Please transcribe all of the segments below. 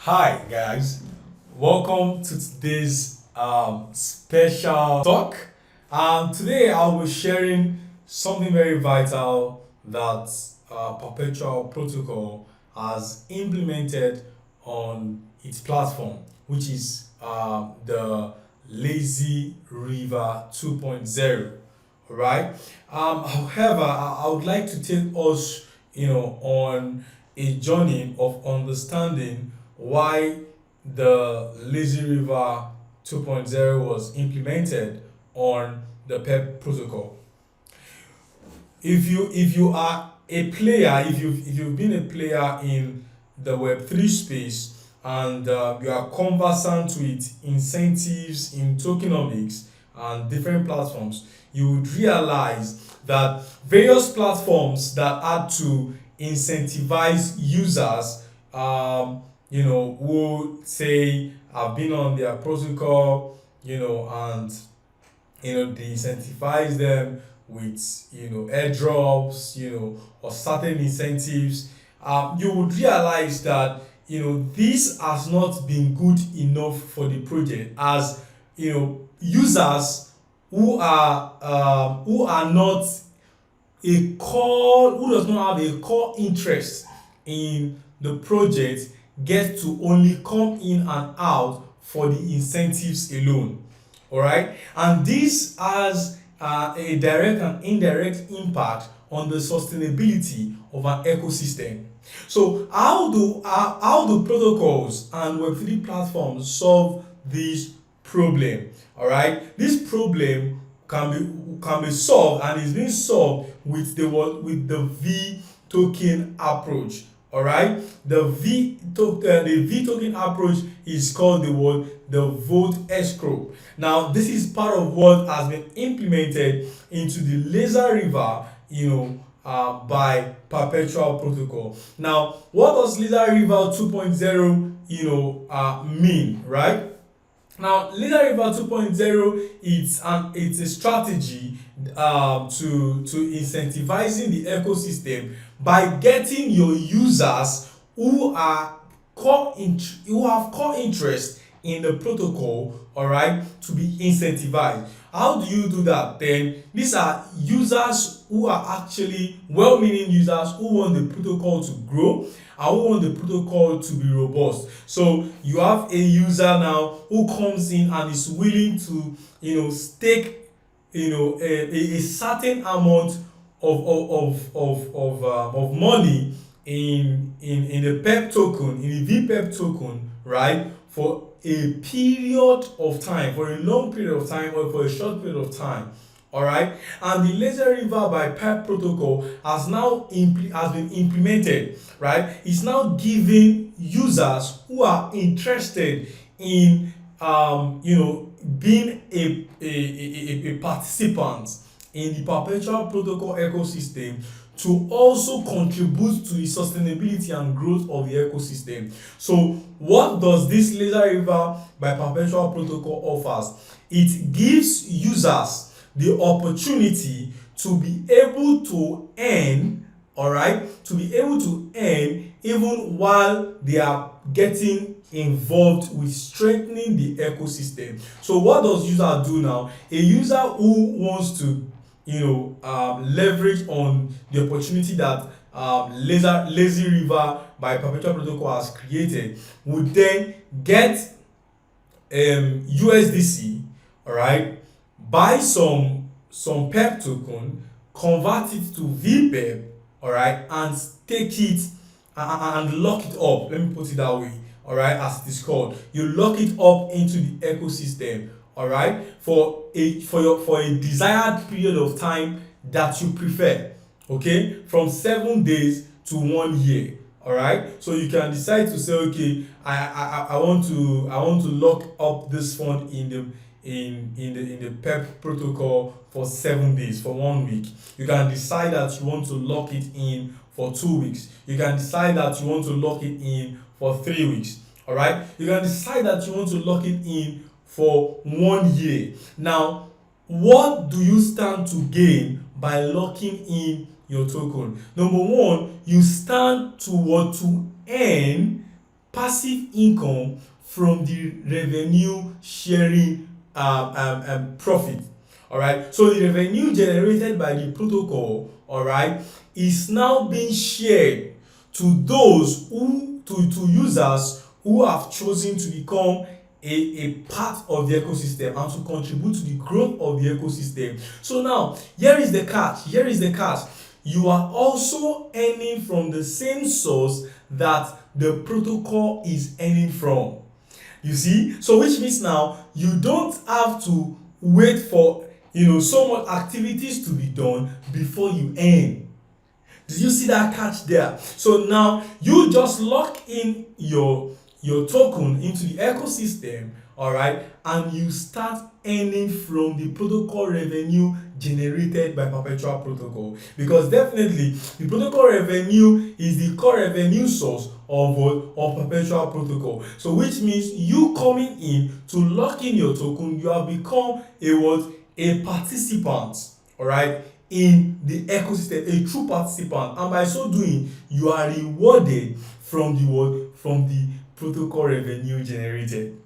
Hi guys, welcome to today's special talk. Today I'll be sharing something very vital that Perpetual Protocol has implemented on its platform, which is the Lazy River 2.0. All right. However, I would like to take us, on a journey of understanding why the Lazy River 2.0 was implemented on the PEP protocol. If you are a player, if you've been a player in the Web3 space and you are conversant with incentives in tokenomics and different platforms, you would realize that various platforms that had to incentivize users, who say have been on their protocol, and they incentivize them with airdrops, or certain incentives. You would realize that this has not been good enough for the project, as users who are not who does not have a core interest in the project get to only come in and out for the incentives alone. All right, and this has a direct and indirect impact on the sustainability of an ecosystem. So how do protocols and Web3 platforms solve this problem? All right, this problem can be solved, and is being solved with the V token approach. All right, the V token approach is called the vote escrow. Now this is part of what has been implemented into the laser river, by Perpetual Protocol. Now what does laser river 2.0 mean, right? Now, Leader River 2.0, it's a strategy to incentivizing the ecosystem by getting your users who have core interest in the protocol, all right, to be incentivized. How do you do that? Then these are users who are actually well-meaning users who want the protocol to grow and who want the protocol to be robust. So you have a user now who comes in and is willing to stake a certain amount of money in the PEP token, in the VPEP token, right, for a period of time, for a long period of time or for a short period of time. All right, and the laser river by PEP protocol has been implemented, right? It's now giving users who are interested in being a participant in the perpetual protocol ecosystem to also contribute to the sustainability and growth of the ecosystem. So what does this laser river by perpetual protocol offers? It gives users the opportunity to be able to earn, all right, to be able to earn even while they are getting involved with strengthening the ecosystem. So what does user do now? A user who wants to leverage on the opportunity that lazy river by perpetual protocol has created would then get USDC, all right, buy some PEP token, convert it to VPEP, all right, and take it and lock it up. Let me put it that way, all right, as it is called. You lock it up into the ecosystem, all right, for a desired period of time that you prefer, okay, from 7 days to 1 year. All right, so you can decide to say, okay, I want to lock up this fund in the PEP protocol for 7 days, for 1 week. You can decide that you want to lock it in for 2 weeks. You can decide that you want to lock it in for 3 weeks. All right, you can decide that you want to lock it in for 1 year. Now, what do you stand to gain by locking in your token? Number one, you stand to earn passive income from the revenue sharing profit. All right, so the revenue generated by the protocol, all right, is now being shared to those to users who have chosen to become a part of the ecosystem and to contribute to the growth of the ecosystem. So now, here is the catch. You are also earning from the same source that the protocol is earning from. You see, so which means now you don't have to wait for so much activities to be done before you earn. Did you see that catch there? So now you just lock in your token into the ecosystem, all right, and you start earning from the protocol revenue generated by perpetual protocol, because definitely the protocol revenue is the core revenue source of perpetual protocol. So which means you coming in to lock in your token, you have become a participant, all right, in the ecosystem, a true participant, and by so doing you are rewarded from the protocol revenue generated.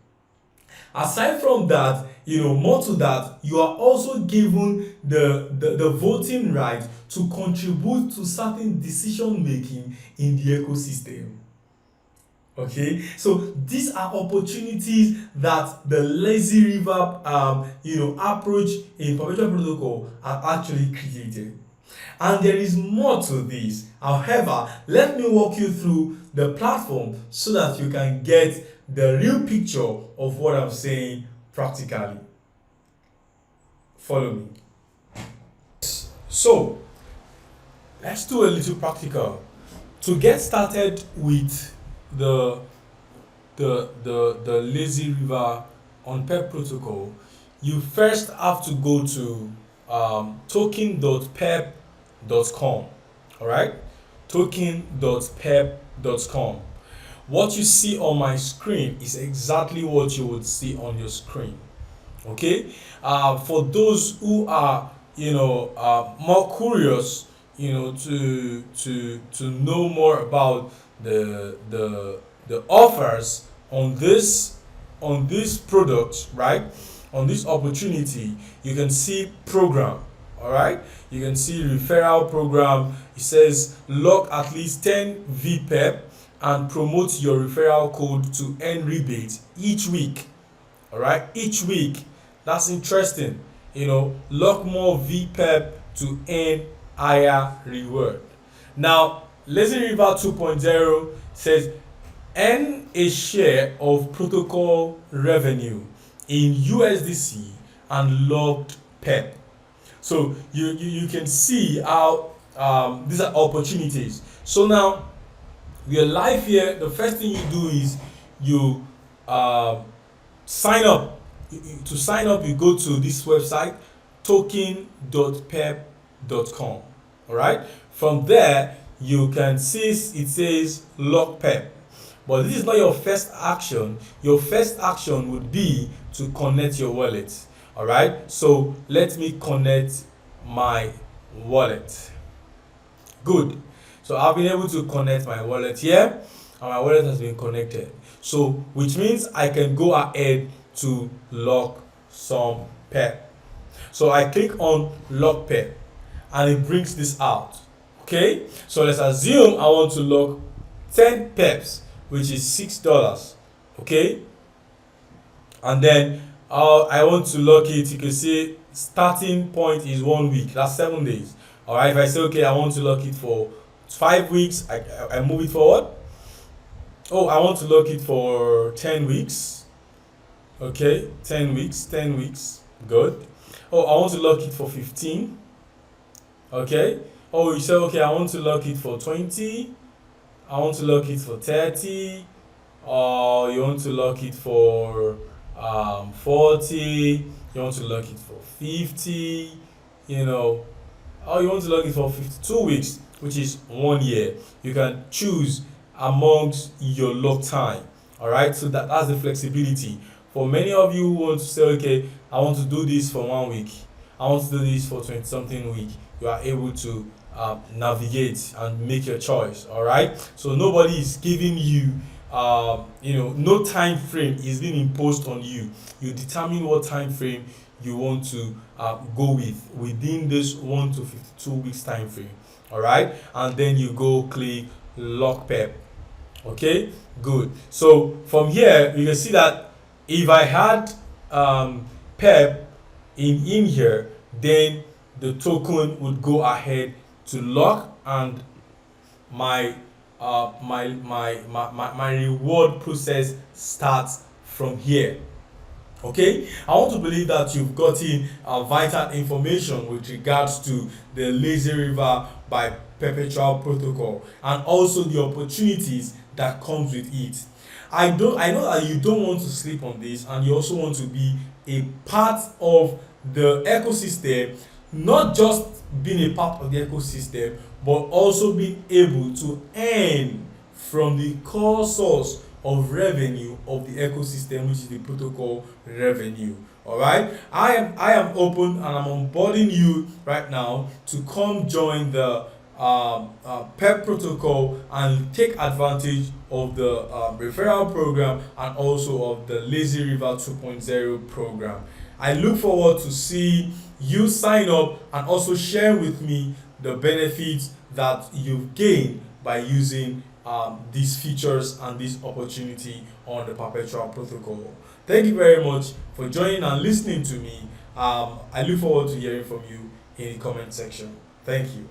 Aside from that, more to that, you are also given the voting right to contribute to certain decision making in the ecosystem. Okay, so these are opportunities that the lazy river approach in perpetual protocol have actually created, and there is more to this. However, let me walk you through the platform so that you can get the real picture of what I'm saying practically. Follow me. So let's do a little practical to get started with the lazy river on PEP protocol. You first have to go to token.pep.com. all right, token.pep.com. What you see on my screen is exactly what you would see on your screen. Okay, for those who are more curious, to know more about the offers on this product, right, on this opportunity, you can see program. All right, you can see referral program. It says lock at least 10 VPEP and promote your referral code to earn rebate each week. All right, each week. That's interesting. Lock more VPEP to earn higher reward. Now, Lazy River 2.0 says earn a share of protocol revenue in USDC and locked PEP. So you can see how these are opportunities. So now we are live here. The first thing you do is you sign up. To sign up, you go to this website, token.pep.com. all right, from there you can see it says lock PEP, but this is not your first action. Your first action would be to connect your wallet. All right, so let me connect my wallet. Good. So I've been able to connect my wallet here, and my wallet has been connected, so which means I can go ahead to lock some PEP. So I click on lock PEP and it brings this out. Okay, so let's assume I want to lock 10 PEPs, which is $6. Okay, and then I want to lock it. You can see starting point is 1 week, that's 7 days. All right, if I say okay, I want to lock it for 5 weeks, I move it forward. Oh, I want to lock it for 10 weeks. Okay, 10 weeks, good. Oh, I want to lock it for 15. Okay. Oh, you say okay, I want to lock it for 20. I want to lock it for 30. Or you want to lock it for 40. You want to lock it for 50. Or you want to lock it for 52 weeks, which is 1 year. You can choose amongst your lock time. All right, so that's the flexibility. For many of you who want to say, okay, I want to do this for 1 week, I want to do this for 20 something week, you are able to navigate and make your choice. All right, so nobody is giving you no time frame is being imposed on you. You determine what time frame you want to go within this 1 to 52 weeks time frame. All right, and then you go click lock pep. Okay, good. So from here you can see that if I had pep in here, then the token would go ahead to lock, and my reward process starts from here. Okay, I want to believe that you've gotten vital information with regards to the lazy river by perpetual protocol, and also the opportunities that comes with it. I know that you don't want to sleep on this, and you also want to be a part of the ecosystem, not just being a part of the ecosystem, but also being able to earn from the core source of revenue of the ecosystem, which is the protocol revenue. All right, I am open, and I'm onboarding you right now to come join the PEP protocol and take advantage of the referral program, and also of the Lazy River 2.0 program. I look forward to see you sign up and also share with me the benefits that you've gained by using these features and this opportunity on the perpetual protocol. Thank you very much for joining and listening to me. I look forward to hearing from you in the comment section. Thank you.